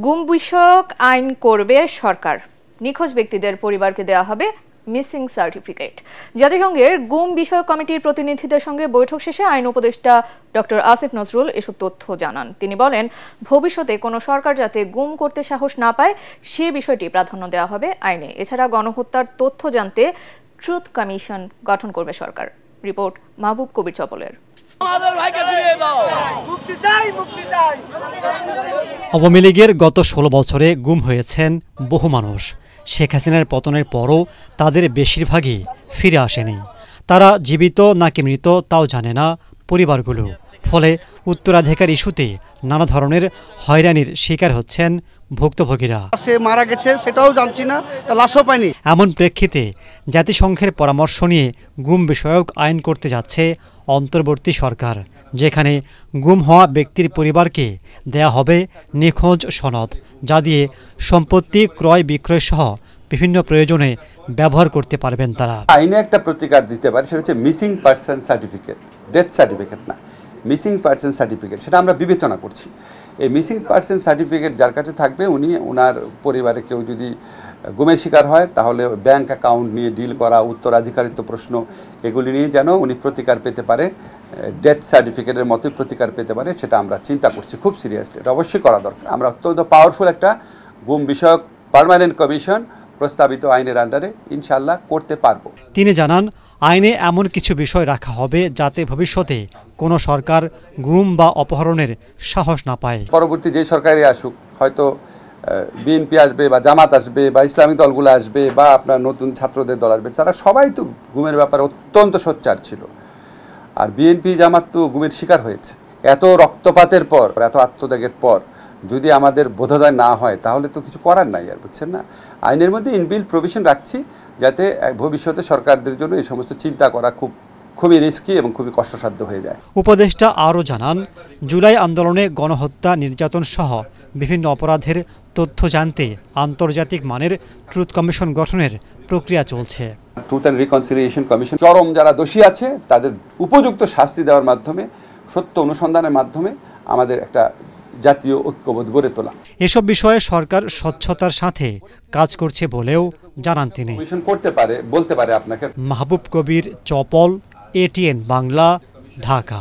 গুম বিষয়ক আইন করবে সরকার। নিখোঁজ ব্যক্তিদের পরিবারকে দেওয়া হবে মিসিং সার্টিফিকেট। জাতিসংঘের গুম বিষয়ক কমিটির প্রতিনিধিদের সঙ্গে বৈঠক শেষে আইন উপদেষ্টা ডক্টর আসিফ নজরুল এসব তথ্য জানান। তিনি বলেন, ভবিষ্যতে কোনো সরকার যাতে গুম করতে সাহস না পায় সে বিষয়টি প্রাধান্য দেওয়া হবে আইনে। এছাড়া গণহত্যার তথ্য জানতে ট্রুথ কমিশন গঠন করবে সরকার। রিপোর্ট মাহবুব কবির চপলের। আওয়ামী লীগের গত ১৬ বছরে গুম হয়েছেন বহু মানুষ। শেখ হাসিনার পতনের পরও তাদের বেশিরভাগই ফিরে আসেনি। তারা জীবিত নাকি মৃত তাও জানে না পরিবারগুলো। ফলে উত্তরাধিকার ইস্যুতে নানা ধরনের হয়রানির শিকার হচ্ছেন ভুক্তভোগীরা। সে মারা গেছে সেটাও জানছি না, লাশও পাইনি। এমন প্রেক্ষিতে জাতিসংঘের পরামর্শ নিয়ে গুম বিষয়ক আইন করতে যাচ্ছে অন্তর্বর্তী সরকার, যেখানে গুম হওয়া ব্যক্তির পরিবারকে দেয়া হবে নিখোঁজ সনদ, যা দিয়ে সম্পত্তি ক্রয় বিক্রয় সহ বিভিন্ন প্রয়োজনে ব্যবহার করতে পারবেন তারা। আইনে একটা প্রতিকার দিতে পারে, সেটা হচ্ছে missing person certificate, death certificate না, মিসিং পারসন সার্টিফিকেট। সেটা আমরা বিবেচনা করছি। এই মিসিং পারসন সার্টিফিকেট যার কাছে থাকবে, উনি ওনার পরিবারে কেউ যদি গুমের শিকার হয় তাহলে ব্যাংক অ্যাকাউন্ট নিয়ে ডিল করা, উত্তরাধিকারিত্ব প্রশ্ন, এগুলি নিয়ে যেন উনি প্রতিকার পেতে পারে, ডেথ সার্টিফিকেটের মতোই প্রতিকার পেতে পারে, সেটা আমরা চিন্তা করছি খুব সিরিয়াসলি। এটা অবশ্যই করা দরকার। আমরা অত্যন্ত পাওয়ারফুল একটা গুম বিষয়ক পার্মানেন্ট কমিশন প্রস্তাবিত আইনের আন্ডারে ইনশাল্লাহ করতে পারবো। তিনি জানান, আইনে এমন কিছু বিষয় রাখা হবে যাতে ভবিষ্যতে কোনো সরকার গুম বা অপহরণের সাহস না পায়। পরবর্তী যে সরকারই আসুক, হয়তো বিএনপি আসবে বা জামাত আসবে বা ইসলামিক দলগুলো আসবে বা আপনার নতুন ছাত্রদের দল আসবে, তারা সবাই তো গুমের ব্যাপারে অত্যন্ত সোচ্চার ছিল। আর বিএনপি জামাত তো গুমের শিকার হয়েছে। এত রক্তপাতের পর, এত আত্মত্যাগের পর যদি আমাদের বোধোদয় না হয় তাহলে তো কিছু করার নাই, আর বুঝছেন না। আইনের মধ্যে ইনবিল্ট প্রভিশন রাখছি যাতে ভবিষ্যতে সরকারদের জন্য এই সমস্ত চিন্তা করা খুবই রিস্কি এবং খুবই কষ্টসাধ্য হয়ে যায়। উপদেষ্টা আরও জানান, জুলাই আন্দোলনে গণহত্যা, নির্যাতন সহ বিভিন্ন অপরাধের তথ্য জানতে আন্তর্জাতিক মানের ট্রুথ কমিশন গঠনের প্রক্রিয়া চলছে। ট্রুথ অ্যান্ড রিকনসিলিয়েশন কমিশন চরম যারা দোষী আছে তাদের উপযুক্ত শাস্তি দেওয়ার মাধ্যমে, সত্য অনুসন্ধানের মাধ্যমে আমাদের একটা জাতীয় ঐক্যবোধ গড়ে তোলা। এসব বিষয়ে সরকার স্বচ্ছতার সাথে কাজ করছে বলেও জানান তিনি। কমিশন করতে পারে, বলতে পারে আপনাকে। মাহবুব কবির চপল, ATN বাংলা, ঢাকা।